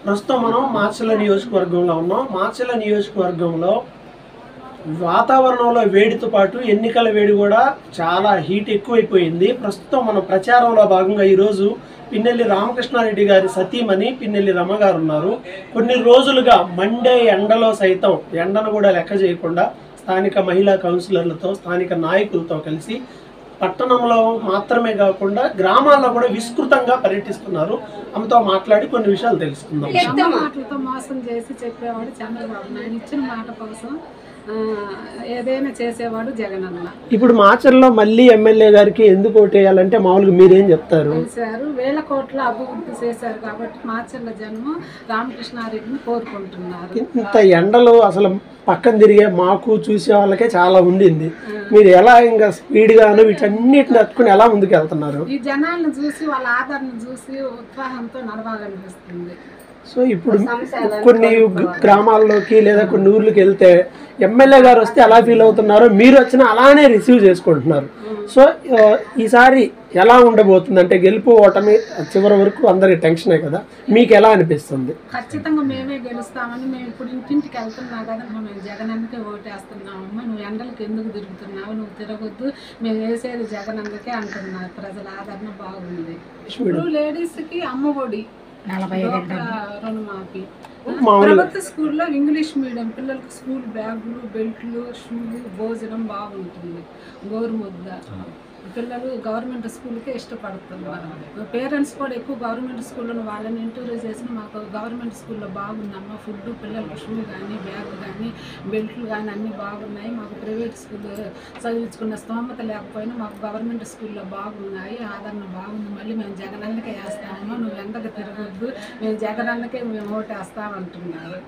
ప్రస్తుతం మనం మాచర్ల నియోజకవర్గంలో ఉన్నాం. మాచర్ల నియోజకవర్గంలో వాతావరణంలో వేడితో పాటు ఎన్నికల వేడి కూడా చాలా హీట్ ఎక్కువైపోయింది. ప్రస్తుతం మనం ప్రచారంలో భాగంగా ఈరోజు పిన్నెల్లి రామకృష్ణారెడ్డి గారి సతీమణి పిన్నెల్లి రమ గారు ఉన్నారు. కొన్ని రోజులుగా మండే ఎండలో సైతం ఎండను కూడా లెక్క చేయకుండా స్థానిక మహిళా కౌన్సిలర్లతో స్థానిక నాయకులతో కలిసి పట్టణంలో మాత్రమే కాకుండా గ్రామాల్లో కూడా విస్తృతంగా పర్యటిస్తున్నారు. ఆమెతో మాట్లాడి కొన్ని విషయాలు తెలుసుకుందాం. మాటలతో మోసం చేసి చెప్పేవాడు చంద్రబాబు నాయుడు, ఇచ్చిన మాట కోసం ఏదైనా చేసేవాడు జగనన్న. ఇప్పుడు మాచర్లో మళ్ళీ ఎమ్మెల్యే గారికి ఎందుకు ఓటేయాలంటే మామూలుగా మీరేం చెప్తారు? వేల కోట్ల అభివృద్ధి చేశారు కాబట్టి మాచర్ల జన్మ రామకృష్ణారెడ్డిని కోరుకుంటున్నారు. ఇంత ఎండలు అసలు పక్కన తిరిగే మాకు చూసే వాళ్ళకే చాలా ఉండింది. మీరు ఎలా ఇంకా స్పీడ్గాను వీటన్నిటిని తట్టుకుని ఎలా ముందుకు వెళ్తున్నారు? ఈ జనాలను చూసి వాళ్ళ ఆదరణ చూసి ఉత్సాహంతో నడవాలనిపిస్తుంది. సో ఇప్పుడు కొన్ని గ్రామాల్లోకి లేదా కొన్ని ఊర్లకి వెళ్తే ఎమ్మెల్యే గారు వస్తే ఎలా ఫీల్ అవుతున్నారో మీరు వచ్చినా అలానే రిసీవ్ చేసుకుంటున్నారు. సో ఈసారి ఎలా ఉండబోతుంది అంటే గెలుపు ఓటమి చివరి వరకు అందరికి టెన్షనే కదా, మీకు ఎలా అనిపిస్తుంది? ఖచ్చితంగా మేమే గెలుస్తామని మేము ఇప్పుడు ఇంటింటికి వెళ్తున్నాం కదా, మేము జగనన్నకే ఓటేస్తున్నామమ్మా, నువ్వు ఎండలకు ఎందుకు తిరుగుతున్నావు, నువ్వు తిరగొద్దు, మేము వేసేది జగనన్నకే అంటున్నారు. ప్రజల ఆదరణ బాగుంది. ఇప్పుడు లేడీస్కి అమ్మఒడి 40 రుణమాఫీ, ప్రభుత్వ స్కూల్లో ఇంగ్లీష్ మీడియం పిల్లలకు స్కూల్ బ్యాగులు, బెల్ట్లు, షూలు, భోజనం బాగుంటుంది. గోరుముద్ద పిల్లలు గవర్నమెంట్ స్కూల్కే ఇష్టపడుతున్నారు. పేరెంట్స్ కూడా ఎక్కువ గవర్నమెంట్ స్కూల్లో వాళ్ళని ఇంటర్వ్యూ చేసిన మాకు గవర్నమెంట్ స్కూల్లో బాగుందమ్మా, ఫుడ్ పిల్లలకు షూ కానీ బ్యాగ్ కానీ బెల్ట్లు కానీ అన్నీ బాగున్నాయి, మాకు ప్రైవేట్ స్కూల్ చదివించుకున్న స్తోమత లేకపోయినా మాకు గవర్నమెంట్ స్కూల్లో బాగున్నాయి, ఆదరణ బాగుంది, మళ్ళీ మేము జగనన్నకే వేస్తామమ్మా, నువ్వు ఎండకు తిరగొద్దు, మేము జగనన్నకే మేము ఓటేస్తామంటున్నారు.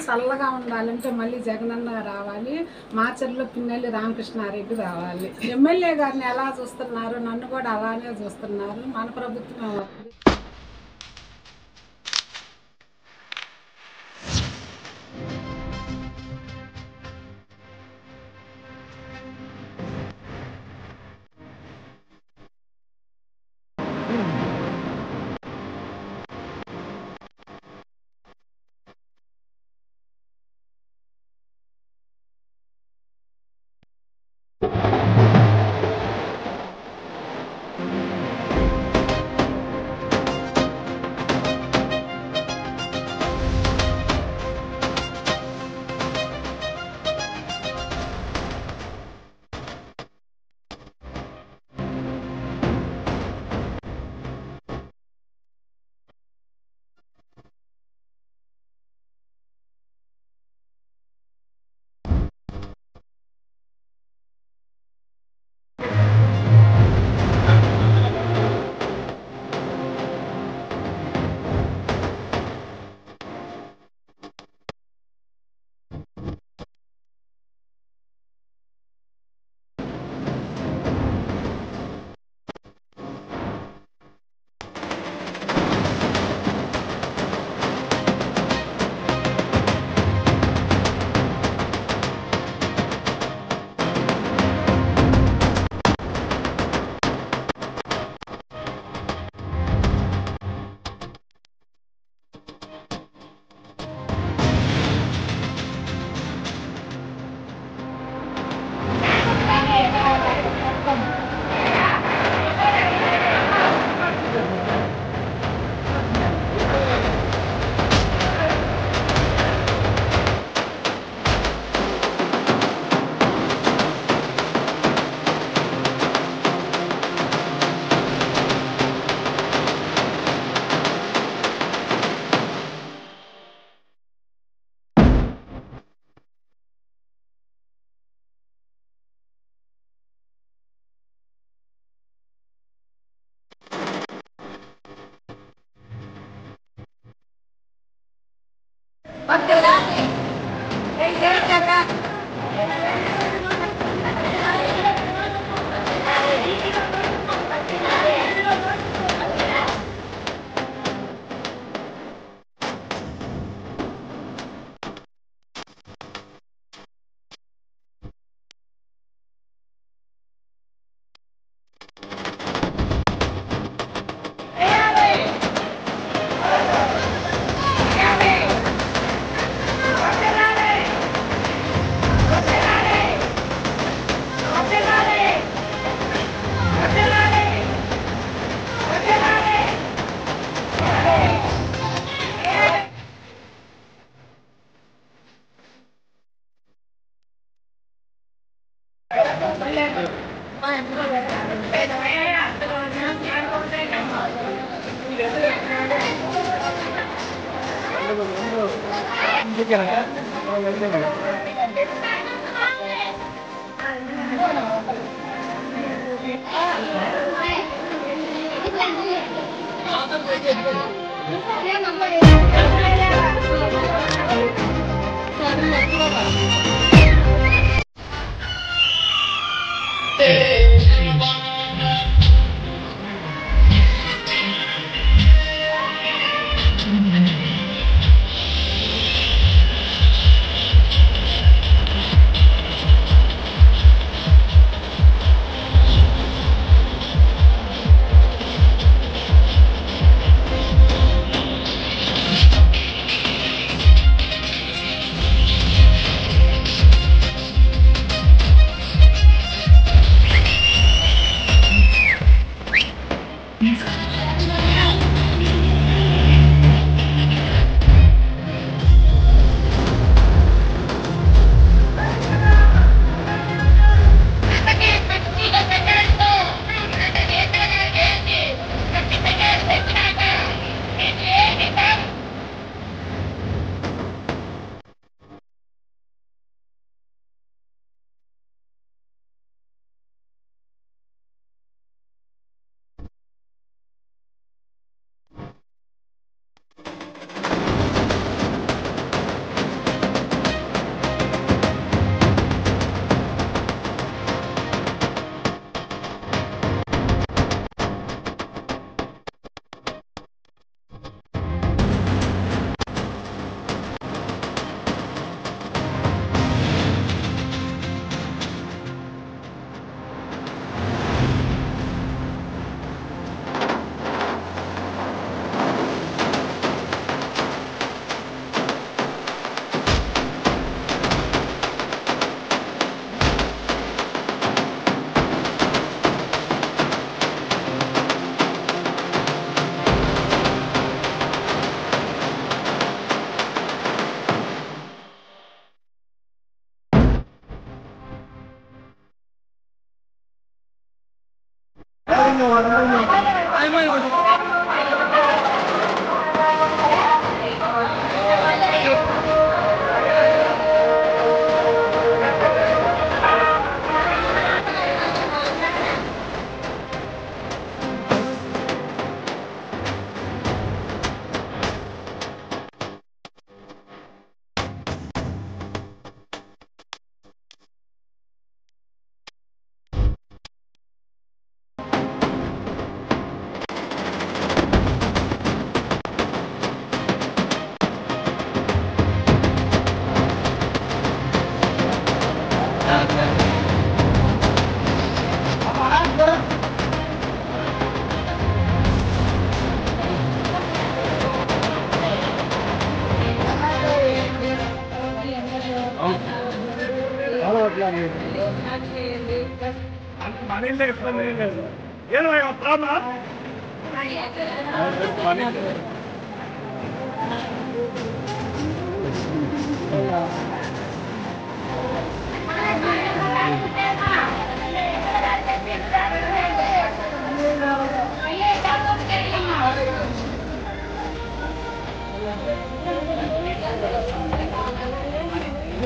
చల్లగా ఉండాలంటే మళ్ళీ జగనన్న రావాలి, మాచర్లో పిన్నెల్లి రామకృష్ణారెడ్డి రావాలి. ఎమ్మెల్యే గారిని ఎలా చూస్తున్నారు, నన్ను కూడా అలానే చూస్తున్నారు. మన ప్రభుత్వం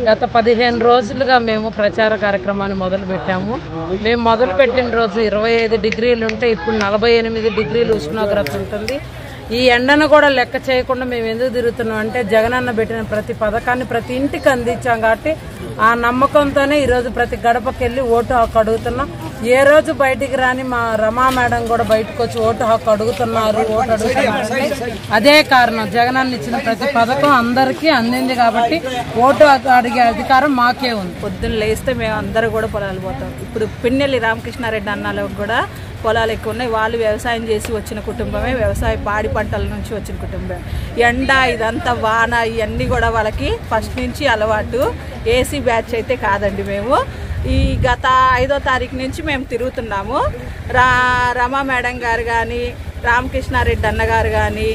గత 15 రోజులుగా మేము ప్రచార కార్యక్రమాన్ని మొదలుపెట్టాము. మేము మొదలుపెట్టిన రోజు 25 డిగ్రీలు ఉంటే ఇప్పుడు 48 డిగ్రీలు ఉష్ణోగ్రత ఉంటుంది. ఈ ఎండను కూడా లెక్క చేయకుండా మేము ఎందుకు తిరుగుతున్నాం అంటే జగనన్న పెట్టిన ప్రతి పథకాన్ని ప్రతి ఇంటికి అందించాం కాబట్టి ఆ నమ్మకంతోనే ఈరోజు ప్రతి గడపకి వెళ్ళి ఓటు హక్కు అడుగుతున్నాం. ఏ రోజు బయటికి రాని మా రమా మేడం కూడా బయటకు వచ్చి ఓటు హక్కు అడుగుతున్నారు. అదే కారణం, జగనన్న ఇచ్చిన ప్రతి పథకం అందరికీ అందింది కాబట్టి ఓటు హక్కు అడిగే అధికారం మాకే ఉంది. పొద్దున్న లేస్తే మేము అందరూ కూడా పొలాలు పోతాం. ఇప్పుడు పిన్నెల్లి రామకృష్ణారెడ్డి అన్నలకు కూడా పొలాలు ఎక్కువ ఉన్నాయి. వాళ్ళు వ్యవసాయం చేసి వచ్చిన కుటుంబమే, వ్యవసాయ పాడి పంటల నుంచి వచ్చిన కుటుంబమే. ఎండ ఇదంతా వాన ఇవన్నీ కూడా వాళ్ళకి ఫస్ట్ నుంచి అలవాటు. ఏసీ బ్యాచ్ అయితే కాదండి. మేము ఈ గత 5వ తారీఖు నుంచి మేము తిరుగుతున్నాము. రమా మేడం గారు కానీ, రామకృష్ణారెడ్డి అన్నగారు కానీ,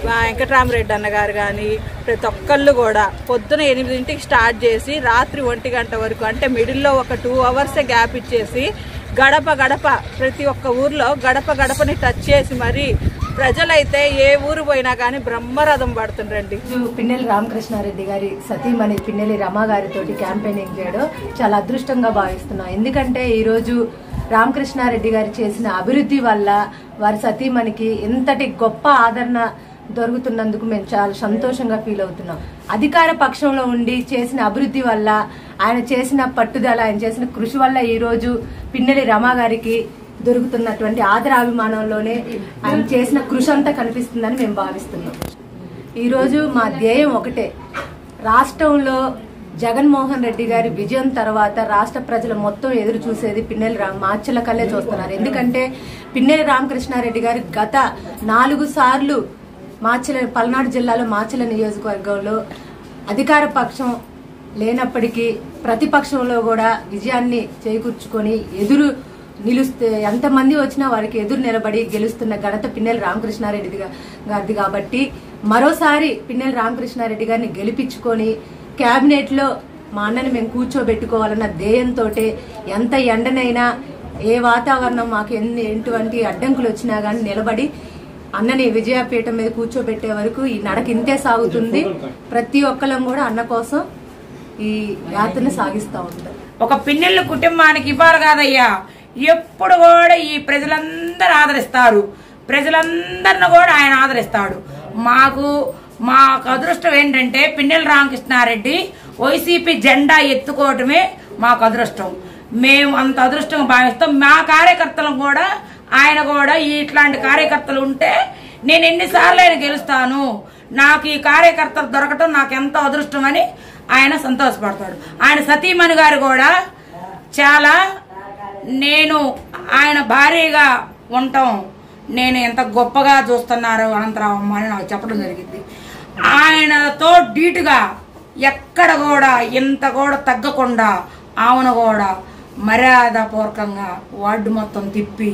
వెంకటరామరెడ్డి అన్నగారు కానీ ప్రతి ఒక్కళ్ళు కూడా పొద్దున 8ంటికి స్టార్ట్ చేసి రాత్రి 1 గంట వరకు, అంటే మిడిల్లో ఒక 2 అవర్సే గ్యాప్ ఇచ్చేసి గడప గడప ప్రతి ఒక్క ఊర్లో గడప గడపని టచ్ చేసి మరి ప్రజలైతే ఏ ఊరు పోయినా కానీ బ్రహ్మరథం పడుతుండ్రండి. పిన్నెల్లి రామకృష్ణారెడ్డి గారి సతీమణి పిన్నెల్లి రమ గారితో క్యాంపెయినింగ్ చేయడం చాలా అదృష్టంగా భావిస్తున్నాం. ఎందుకంటే ఈరోజు రామకృష్ణారెడ్డి గారు చేసిన అభివృద్ధి వల్ల వారి సతీమణికి ఎంతటి గొప్ప ఆదరణ దొరుకుతున్నందుకు మేము చాలా సంతోషంగా ఫీల్ అవుతున్నాం. అధికార పక్షంలో ఉండి చేసిన అభివృద్ధి వల్ల, ఆయన చేసిన పట్టుదల, ఆయన చేసిన కృషి వల్ల ఈరోజు పిన్నెల్లి రమ గారికి దొరుకుతున్నటువంటి ఆదరాభిమానంలోనే ఆయన చేసిన కృషి అంతా కనిపిస్తుందని మేము భావిస్తున్నాం. ఈరోజు మా ధ్యేయం ఒకటే, రాష్ట్రంలో జగన్మోహన్ రెడ్డి గారి విజయం తర్వాత రాష్ట్ర ప్రజలు మొత్తం ఎదురు చూసేది మాచర్ల కల్లే చూస్తున్నారు. ఎందుకంటే పిన్నెల్లి రామకృష్ణారెడ్డి గారు గత 4 సార్లు పల్నాడు జిల్లాలో మాచర్ల నియోజకవర్గంలో అధికార పక్షం లేనప్పటికీ ప్రతిపక్షంలో కూడా విజయాన్ని చేకూర్చుకొని ఎదురు నిలుస్తే, ఎంతమంది వచ్చినా వారికి ఎదురు నిలబడి గెలుస్తున్న ఘనత పిన్నెల్లి రామకృష్ణారెడ్డి గారిది. కాబట్టి మరోసారి పిన్నెల్లి రామకృష్ణారెడ్డి గారిని గెలిపించుకొని కేబినెట్ లో మా అన్నని మేము కూర్చోబెట్టుకోవాలన్న ధ్యేయంతో ఎంత ఎండనైనా, ఏ వాతావరణం మాకు ఎటువంటి అడ్డంకులు వచ్చినా గానీ నిలబడి అన్నని విజయపీఠం మీద కూర్చోబెట్టే వరకు ఈ నడక ఇంతే సాగుతుంది. ప్రతి ఒక్కరం కూడా అన్న కోసం ఈ యాత్రను సాగిస్తూ ఉంటారు. ఒక పిన్నెల్లి కుటుంబానికి ఇవ్వాలి కాదయ్యా, ఎప్పుడు కూడా ఈ ప్రజలందరూ ఆదరిస్తారు, ప్రజలందరిని కూడా ఆయన ఆదరిస్తాడు. మాకు అదృష్టం ఏంటంటే పిన్నెల్లి రామకృష్ణారెడ్డి వైసీపీ జెండా ఎత్తుకోవటమే మాకు అదృష్టం. మేము అంత అదృష్టం భావిస్తాం. మా కార్యకర్తలు కూడా, ఆయన కూడా ఇట్లాంటి కార్యకర్తలు ఉంటే నేను ఎన్నిసార్లు ఆయన గెలుస్తాను, నాకు ఈ కార్యకర్తలు దొరకటం నాకు ఎంతో అదృష్టం అని ఆయన సంతోషపడతాడు. ఆయన సతీమణి గారు కూడా చాలా, నేను ఆయన భార్యగా ఉండటం నేను ఎంత గొప్పగా చూస్తున్నారు అనంతరావు అని నాకు చెప్పడం జరిగింది. ఆయనతో ధీటుగా ఎక్కడ కూడా ఇంత కూడా తగ్గకుండా ఆమెను కూడా మర్యాదపూర్వకంగా వార్డు మొత్తం తిప్పి,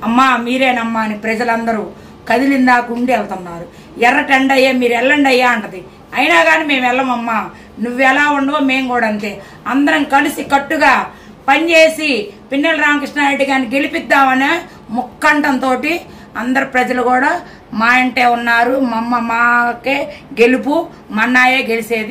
అమ్మా మీరేనమ్మా అని ప్రజలందరూ కదిలిందాకుండి వెళ్తున్నారు. ఎర్రటెండ అయ్యా మీరు వెళ్ళండి అయ్యా అంటది. అయినా కానీ మేము వెళ్ళమమ్మా, నువ్వు ఎలా ఉండవో మేము కూడా అంతే, అందరం కలిసి కట్టుగా పనిచేసి పిన్నెల్లి రామకృష్ణారెడ్డి గారిని గెలిపిద్దామనే ముక్కంఠంతో అందరు ప్రజలు కూడా మా ఇంటే ఉన్నారు. మాకే గెలుపు, మన్నాయే గెలిచేది.